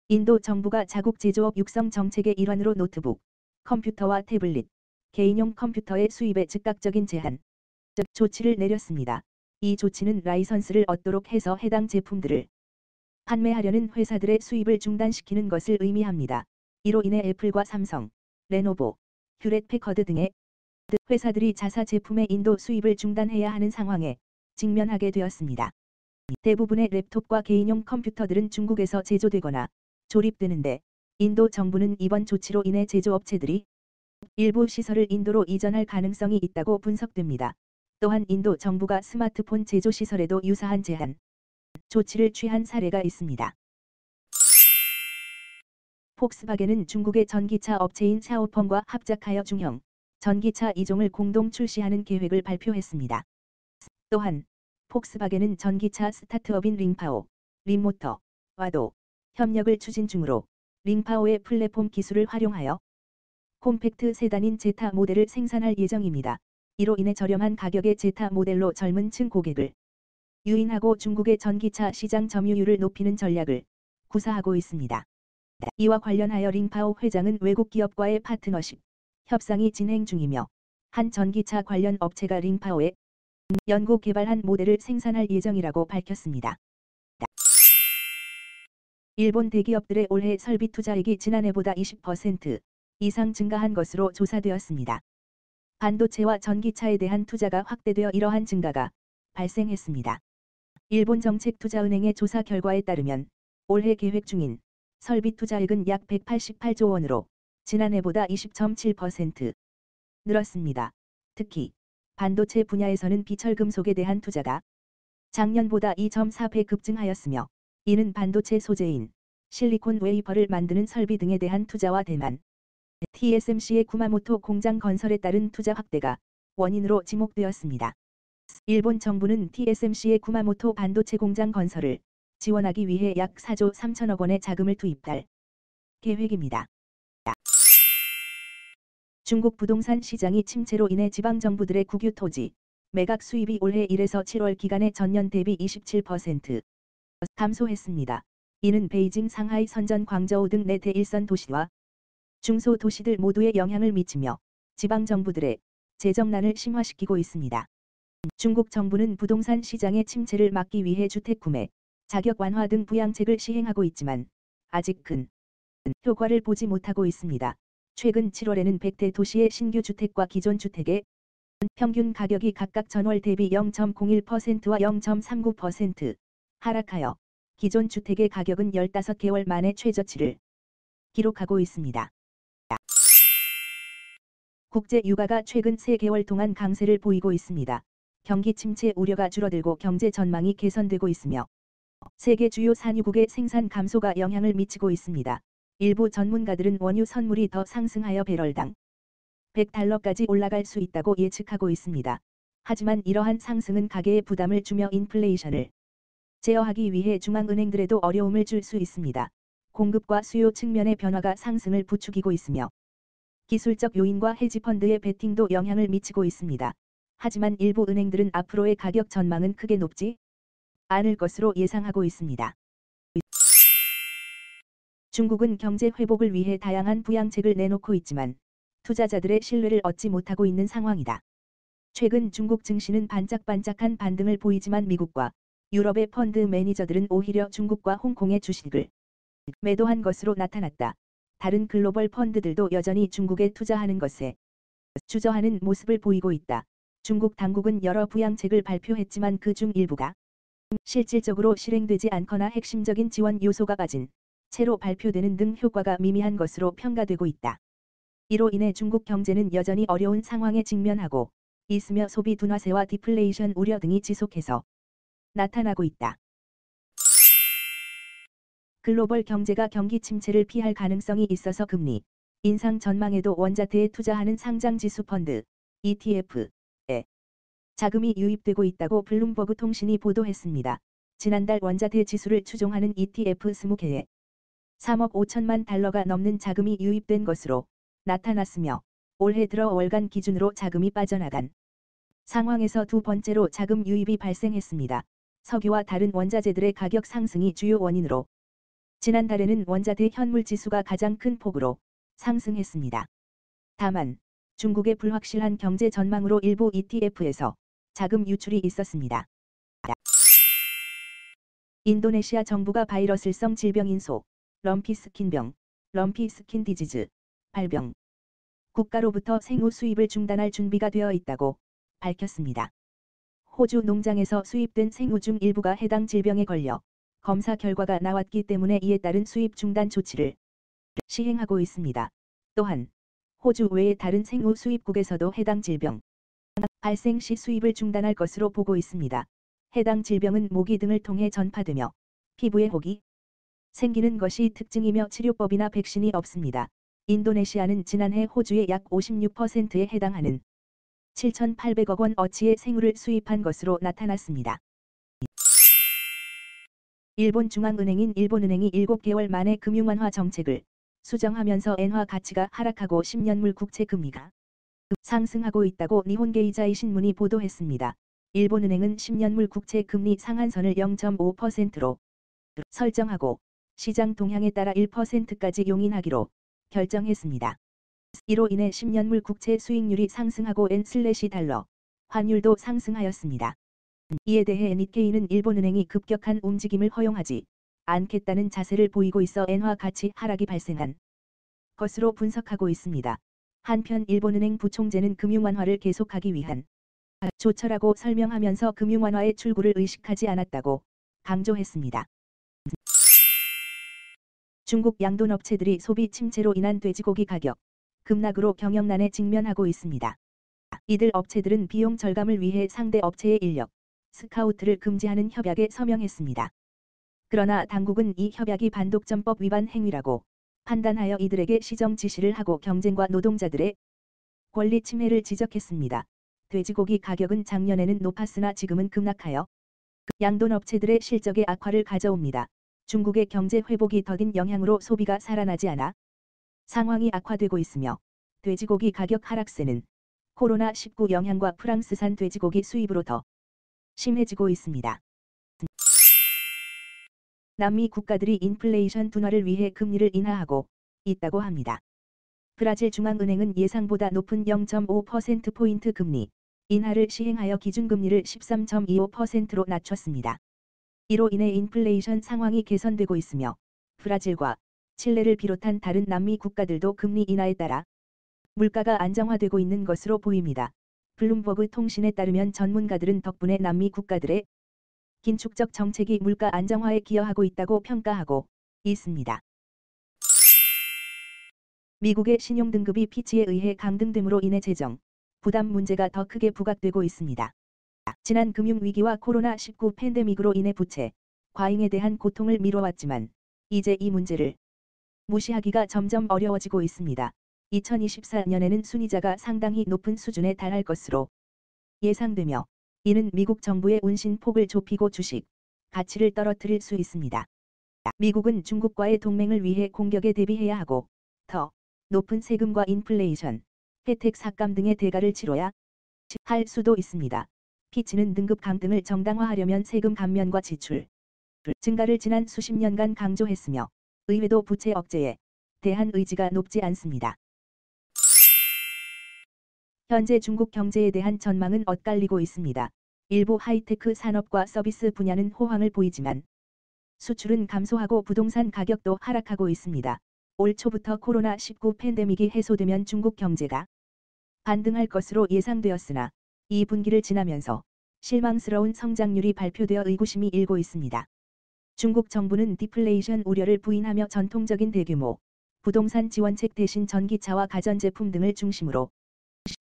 인도 정부가 자국 제조업 육성 정책의 일환으로 노트북, 컴퓨터와 태블릿, 개인용 컴퓨터의 수입에 즉각적인 제한, 즉 조치를 내렸습니다. 이 조치는 라이선스를 얻도록 해서 해당 제품들을 판매하려는 회사들의 수입을 중단시키는 것을 의미합니다. 이로 인해 애플과 삼성, 레노버, 휴렛패커드 등의 회사들이 자사 제품의 인도 수입을 중단해야 하는 상황에 직면하게 되었습니다. 대부분의 랩톱과 개인용 컴퓨터들은 중국에서 제조되거나 조립되는데 인도 정부는 이번 조치로 인해 제조업체들이 일부 시설을 인도로 이전할 가능성이 있다고 분석됩니다. 또한 인도 정부가 스마트폰 제조 시설에도 유사한 제한 조치를 취한 사례가 있습니다. 폭스바겐은 중국의 전기차 업체인 샤오펑과 합작하여 중형 전기차 2종을 공동 출시하는 계획을 발표했습니다. 또한 폭스바겐은 전기차 스타트업인 링파오, 림모터와도 협력을 추진 중으로 링파오의 플랫폼 기술을 활용하여 콤팩트 세단인 제타 모델을 생산할 예정입니다. 이로 인해 저렴한 가격의 제타 모델로 젊은 층 고객을 유인하고 중국의 전기차 시장 점유율을 높이는 전략을 구사하고 있습니다. 이와 관련하여 링파오 회장은 외국 기업과의 파트너십 협상이 진행 중이며 한 전기차 관련 업체가 링파오에 연구 개발한 모델을 생산할 예정이라고 밝혔습니다. 일본 대기업들의 올해 설비 투자액이 지난해보다 20% 이상 증가한 것으로 조사되었습니다. 반도체와 전기차에 대한 투자가 확대되어 이러한 증가가 발생했습니다. 일본 정책투자은행의 조사 결과에 따르면 올해 계획 중인 설비 투자액은 약 188조 원으로 지난해보다 20.7% 늘었습니다. 특히 반도체 분야에서는 비철금속에 대한 투자가 작년보다 2.4배 급증하였으며 이는 반도체 소재인 실리콘 웨이퍼를 만드는 설비 등에 대한 투자와 대만 TSMC의 구마모토 공장 건설에 따른 투자 확대가 원인으로 지목되었습니다. 일본 정부는 TSMC의 구마모토 반도체 공장 건설을 지원하기 위해 약 4조 3천억 원의 자금을 투입할 계획입니다. 중국 부동산 시장이 침체로 인해 지방정부들의 국유 토지 매각 수입이 올해 1에서 7월 기간에 전년 대비 27% 감소했습니다. 이는 베이징, 상하이, 선전, 광저우 등 내 대일선 도시와 중소도시들 모두에 영향을 미치며 지방정부들의 재정난을 심화시키고 있습니다. 중국 정부는 부동산 시장의 침체를 막기 위해 주택 구매, 자격 완화 등 부양책을 시행하고 있지만 아직 큰 효과를 보지 못하고 있습니다. 최근 7월에는 100대 도시의 신규 주택과 기존 주택의 평균 가격이 각각 전월 대비 0.01%와 0.39% 하락하여 기존 주택의 가격은 15개월 만에 최저치를 기록하고 있습니다. 국제 유가가 최근 3개월 동안 강세를 보이고 있습니다. 경기 침체 우려가 줄어들고 경제 전망이 개선되고 있으며 세계 주요 산유국의 생산 감소가 영향을 미치고 있습니다. 일부 전문가들은 원유 선물이 더 상승하여 배럴당 $100까지 올라갈 수 있다고 예측하고 있습니다. 하지만 이러한 상승은 가계에 부담을 주며 인플레이션을 제어하기 위해 중앙은행들에도 어려움을 줄 수 있습니다. 공급과 수요 측면의 변화가 상승을 부추기고 있으며 기술적 요인과 헤지펀드의 베팅도 영향을 미치고 있습니다. 하지만 일부 은행들은 앞으로의 가격 전망은 크게 높지 않을 것으로 예상하고 있습니다. 중국은 경제 회복을 위해 다양한 부양책을 내놓고 있지만 투자자들의 신뢰를 얻지 못하고 있는 상황이다. 최근 중국 증시는 반짝반짝한 반등을 보이지만 미국과 유럽의 펀드 매니저들은 오히려 중국과 홍콩의 주식을 매도한 것으로 나타났다. 다른 글로벌 펀드들도 여전히 중국에 투자하는 것에 주저하는 모습을 보이고 있다. 중국 당국은 여러 부양책을 발표했지만 그중 일부가 실질적으로 실행되지 않거나 핵심적인 지원 요소가 빠진 채로 발표되는 등 효과가 미미한 것으로 평가되고 있다. 이로 인해 중국 경제는 여전히 어려운 상황에 직면하고 있으며 소비 둔화세와 디플레이션 우려 등이 지속해서 나타나고 있다. 글로벌 경제가 경기 침체를 피할 가능성이 있어서 금리 인상 전망에도 원자태에 투자하는 상장지수 펀드 ETF에 자금이 유입되고 있다고 블룸버그 통신이 보도했습니다. 지난달 원자태 지수를 추종하는 ETF 20개에 3억 5천만 달러가 넘는 자금이 유입된 것으로 나타났으며 올해 들어 월간 기준으로 자금이 빠져나간 상황에서 두 번째로 자금 유입이 발생했습니다. 석유와 다른 원자재들의 가격 상승이 주요 원인으로 지난달에는 원자재 현물지수가 가장 큰 폭으로 상승했습니다. 다만 중국의 불확실한 경제 전망으로 일부 ETF에서 자금 유출이 있었습니다. 인도네시아 정부가 바이러스성 질병인 소, 럼피스킨병, 럼피스킨 디지즈, 발병, 국가로부터 생우 수입을 중단할 준비가 되어 있다고 밝혔습니다. 호주 농장에서 수입된 생우 중 일부가 해당 질병에 걸려 검사 결과가 나왔기 때문에 이에 따른 수입 중단 조치를 시행하고 있습니다. 또한 호주 외의 다른 생우 수입국에서도 해당 질병 발생 시 수입을 중단할 것으로 보고 있습니다. 해당 질병은 모기 등을 통해 전파되며 피부에 혹이 생기는 것이 특징이며 치료법이나 백신이 없습니다. 인도네시아는 지난해 호주의 약 56%에 해당하는 7,800억 원 어치의 생우를 수입한 것으로 나타났습니다. 일본 중앙은행인 일본은행이 7개월 만에 금융완화 정책을 수정하면서 엔화 가치가 하락하고 10년물 국채 금리가 상승하고 있다고 니혼게이자이 신문이 보도했습니다. 일본은행은 10년물 국채 금리 상한선을 0.5%로 설정하고 시장 동향에 따라 1%까지 용인하기로 결정했습니다. 이로 인해 10년물 국채 수익률이 상승하고 엔/달러 환율도 상승하였습니다. 이에 대해 니케이는 일본은행이 급격한 움직임을 허용하지 않겠다는 자세를 보이고 있어 엔화 가치 하락이 발생한 것으로 분석하고 있습니다. 한편 일본은행 부총재는 금융완화를 계속하기 위한 조처라고 설명하면서 금융완화의 출구를 의식하지 않았다고 강조했습니다. 중국 양돈업체들이 소비 침체로 인한 돼지고기 가격 급락으로 경영난에 직면하고 있습니다. 이들 업체들은 비용 절감을 위해 상대 업체의 인력 스카우트를 금지하는 협약에 서명했습니다. 그러나 당국은 이 협약이 반독점법 위반 행위라고 판단하여 이들에게 시정 지시를 하고 경쟁과 노동자들의 권리 침해를 지적했습니다. 돼지고기 가격은 작년에는 높았으나 지금은 급락하여 양돈업체들의 실적의 악화를 가져옵니다. 중국의 경제 회복이 더딘 영향으로 소비가 살아나지 않아 상황이 악화되고 있으며 돼지고기 가격 하락세는 코로나19 영향과 프랑스산 돼지고기 수입으로 더 심해지고 있습니다. 남미 국가들이 인플레이션 둔화를 위해 금리를 인하하고 있다고 합니다. 브라질 중앙은행은 예상보다 높은 0.5%포인트 금리 인하를 시행하여 기준금리를 13.25%로 낮췄습니다. 이로 인해 인플레이션 상황이 개선되고 있으며 브라질과 칠레를 비롯한 다른 남미 국가들도 금리 인하에 따라 물가가 안정화되고 있는 것으로 보입니다. 블룸버그 통신에 따르면 전문가들은 덕분에 남미 국가들의 긴축적 정책이 물가 안정화에 기여하고 있다고 평가하고 있습니다. 미국의 신용등급이 피치에 의해 강등됨으로 인해 재정 부담 문제가 더 크게 부각되고 있습니다. 지난 금융위기와 코로나19 팬데믹으로 인해 부채, 과잉에 대한 고통을 미뤄왔지만 이제 이 문제를 무시하기가 점점 어려워지고 있습니다. 2024년에는 순이자가 상당히 높은 수준에 달할 것으로 예상되며 이는 미국 정부의 운신폭을 좁히고 주식 가치를 떨어뜨릴 수 있습니다. 미국은 중국과의 동맹을 위해 공격에 대비해야 하고 더 높은 세금과 인플레이션, 혜택 삭감 등의 대가를 치러야 할 수도 있습니다. 피치는 등급 강등을 정당화하려면 세금 감면과 지출 증가를 지난 수십 년간 강조했으며 의회도 부채 억제에 대한 의지가 높지 않습니다. 현재 중국 경제에 대한 전망은 엇갈리고 있습니다. 일부 하이테크 산업과 서비스 분야는 호황을 보이지만 수출은 감소하고 부동산 가격도 하락하고 있습니다. 올 초부터 코로나19 팬데믹이 해소되면 중국 경제가 반등할 것으로 예상되었으나 2분기를 지나면서 실망스러운 성장률이 발표되어 의구심이 일고 있습니다. 중국 정부는 디플레이션 우려를 부인하며 전통적인 대규모 부동산 지원책 대신 전기차와 가전제품 등을 중심으로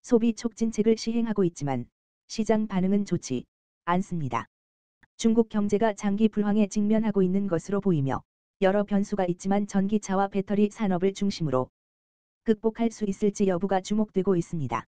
소비 촉진책을 시행하고 있지만 시장 반응은 좋지 않습니다. 중국 경제가 장기 불황에 직면하고 있는 것으로 보이며 여러 변수가 있지만 전기차와 배터리 산업을 중심으로 극복할 수 있을지 여부가 주목되고 있습니다.